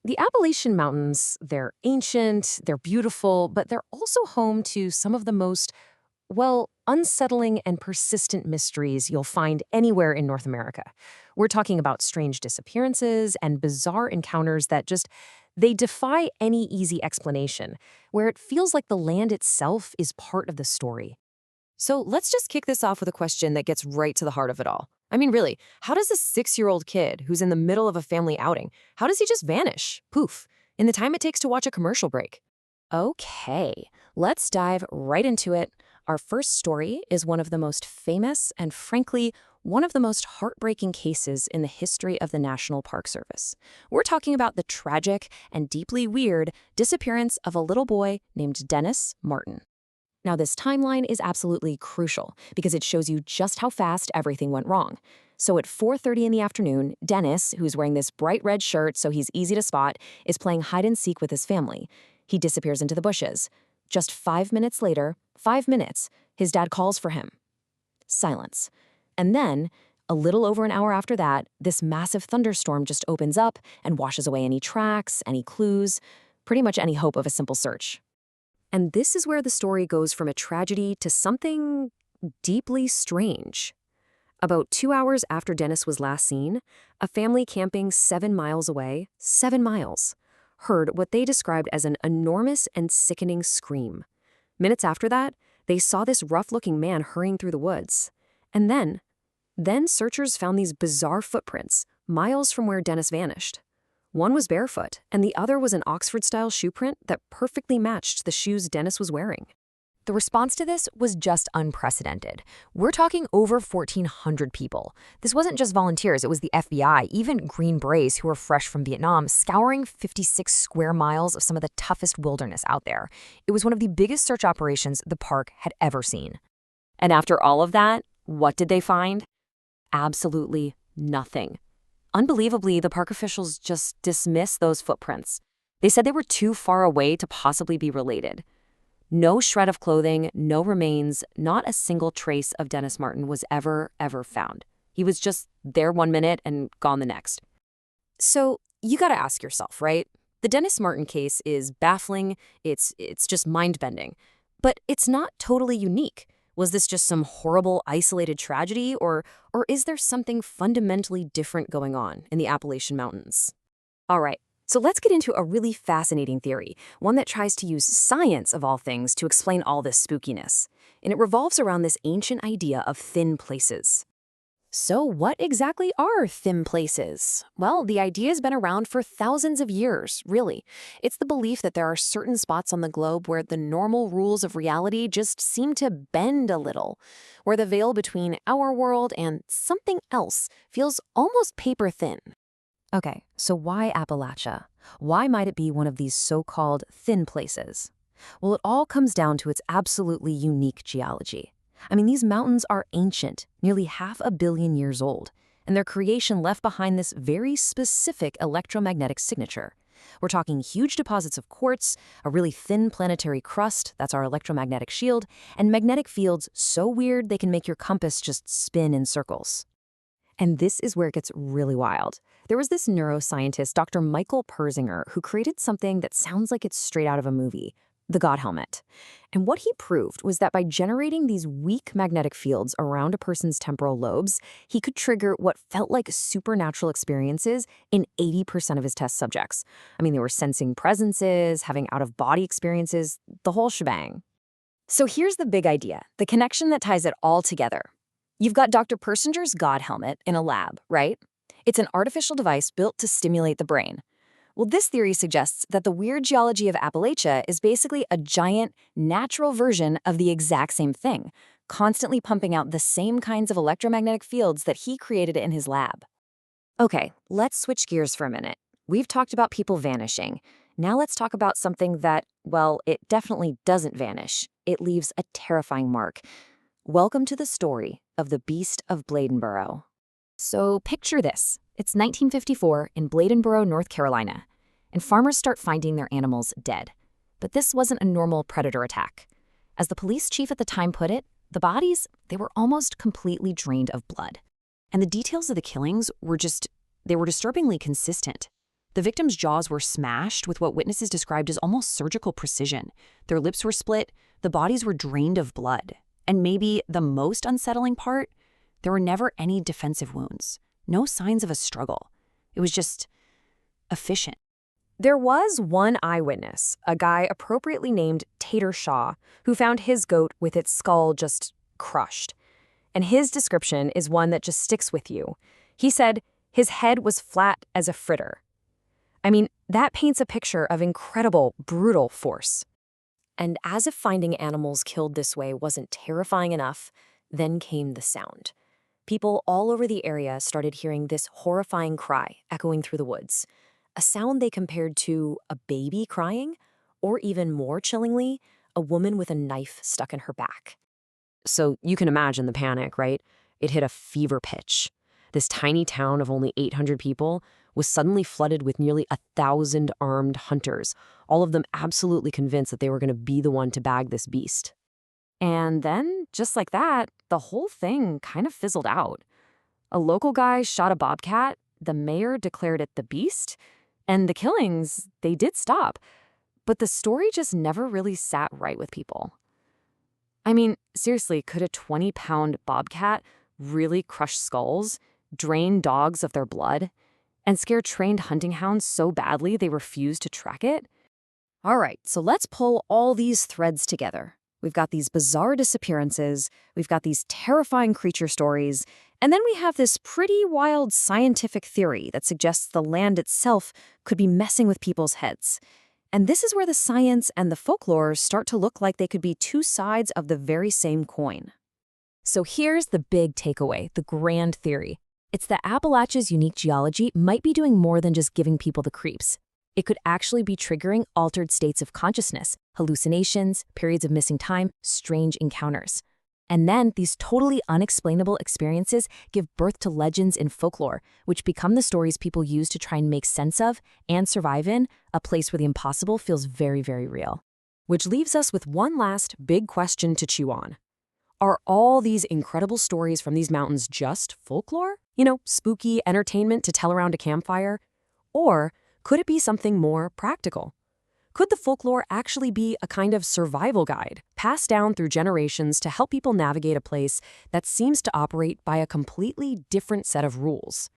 The Appalachian Mountains, they're ancient, they're beautiful, but they're also home to some of the most, unsettling and persistent mysteries you'll find anywhere in North America. We're talking about strange disappearances and bizarre encounters that they defy any easy explanation, where it feels like the land itself is part of the story. So let's just kick this off with a question that gets right to the heart of it all. I mean, really, how does a 6-year-old kid who's in the middle of a family outing, how does he just vanish, poof, in the time it takes to watch a commercial break? Okay, let's dive right into it. Our first story is one of the most famous and, frankly, one of the most heartbreaking cases in the history of the National Park Service. We're talking about the tragic and deeply weird disappearance of a little boy named Dennis Martin. Now, this timeline is absolutely crucial because it shows you just how fast everything went wrong. So at 4:30 in the afternoon, Dennis, who's wearing this bright red shirt so he's easy to spot, is playing hide and seek with his family. He disappears into the bushes. Just 5 minutes later, 5 minutes, his dad calls for him. Silence. And then, a little over an hour after that, this massive thunderstorm just opens up and washes away any tracks, any clues, pretty much any hope of a simple search. And this is where the story goes from a tragedy to something deeply strange. About 2 hours after Dennis was last seen, a family camping 7 miles away, 7 miles, heard what they described as an enormous and sickening scream. Minutes after that, they saw this rough-looking man hurrying through the woods. And then searchers found these bizarre footprints, miles from where Dennis vanished. One was barefoot, and the other was an Oxford-style shoe print that perfectly matched the shoes Dennis was wearing. The response to this was just unprecedented. We're talking over 1,400 people. This wasn't just volunteers, it was the FBI, even Green Berets who were fresh from Vietnam, scouring 56 square miles of some of the toughest wilderness out there. It was one of the biggest search operations the park had ever seen. And after all of that, what did they find? Absolutely nothing. Unbelievably, the park officials just dismissed those footprints. They said they were too far away to possibly be related. No shred of clothing, no remains, not a single trace of Dennis Martin was ever found. He was just there 1 minute and gone the next. So you gotta ask yourself, right? The Dennis Martin case is baffling, it's just mind-bending. But it's not totally unique. Was this just some horrible, isolated tragedy, or is there something fundamentally different going on in the Appalachian Mountains? All right, so let's get into a really fascinating theory, one that tries to use science, of all things, to explain all this spookiness. And it revolves around this ancient idea of thin places. So what exactly are thin places? Well, the idea has been around for thousands of years, really. It's the belief that there are certain spots on the globe where the normal rules of reality just seem to bend a little, where the veil between our world and something else feels almost paper thin. Okay, so why Appalachia? Why might it be one of these so-called thin places? Well, it all comes down to its absolutely unique geology. I mean, these mountains are ancient, nearly 500 million years old, and their creation left behind this very specific electromagnetic signature. We're talking huge deposits of quartz, a really thin planetary crust, that's our electromagnetic shield, and magnetic fields so weird they can make your compass just spin in circles. And this is where it gets really wild. There was this neuroscientist, Dr. Michael Persinger, who created something that sounds like it's straight out of a movie. The God helmet. And what he proved was that by generating these weak magnetic fields around a person's temporal lobes, he could trigger what felt like supernatural experiences in 80% of his test subjects. I mean, they were sensing presences, having out-of-body experiences, the whole shebang. So here's the big idea, the connection that ties it all together. You've got Dr. Persinger's God helmet in a lab, right? It's an artificial device built to stimulate the brain. Well, this theory suggests that the weird geology of Appalachia is basically a giant, natural version of the exact same thing, constantly pumping out the same kinds of electromagnetic fields that he created in his lab. Okay, let's switch gears for a minute. We've talked about people vanishing. Now let's talk about something that, well, it definitely doesn't vanish. It leaves a terrifying mark. Welcome to the story of the Beast of Bladenboro. So picture this. It's 1954 in Bladenboro, North Carolina, and farmers start finding their animals dead. But this wasn't a normal predator attack. As the police chief at the time put it, the bodies, they were almost completely drained of blood. And the details of the killings were disturbingly consistent. The victims' jaws were smashed with what witnesses described as almost surgical precision. Their lips were split, the bodies were drained of blood. And maybe the most unsettling part, there were never any defensive wounds. No signs of a struggle. It was just efficient. There was one eyewitness, a guy appropriately named Tater Shaw, who found his goat with its skull just crushed. And his description is one that just sticks with you. He said his head was flat as a fritter. I mean, that paints a picture of incredible, brutal force. And as if finding animals killed this way wasn't terrifying enough, then came the sound. People all over the area started hearing this horrifying cry echoing through the woods. A sound they compared to a baby crying, or even more chillingly, a woman with a knife stuck in her back. So you can imagine the panic, right? It hit a fever pitch. This tiny town of only 800 people was suddenly flooded with nearly 1,000 armed hunters, all of them absolutely convinced that they were going to be the one to bag this beast. And then, just like that, the whole thing kind of fizzled out. A local guy shot a bobcat, the mayor declared it the beast, and the killings, they did stop. But the story just never really sat right with people. I mean, seriously, could a 20-pound bobcat really crush skulls, drain dogs of their blood, and scare trained hunting hounds so badly they refuse to track it? All right, so let's pull all these threads together. We've got these bizarre disappearances, we've got these terrifying creature stories, and then we have this pretty wild scientific theory that suggests the land itself could be messing with people's heads. And this is where the science and the folklore start to look like they could be two sides of the very same coin. So here's the big takeaway, the grand theory. It's that Appalachia's unique geology might be doing more than just giving people the creeps. It could actually be triggering altered states of consciousness, hallucinations, periods of missing time, strange encounters. And then these totally unexplainable experiences give birth to legends in folklore, which become the stories people use to try and make sense of and survive in a place where the impossible feels very, very real. Which leaves us with one last big question to chew on. Are all these incredible stories from these mountains just folklore? Spooky entertainment to tell around a campfire? Or could it be something more practical? Could the folklore actually be a kind of survival guide, passed down through generations to help people navigate a place that seems to operate by a completely different set of rules?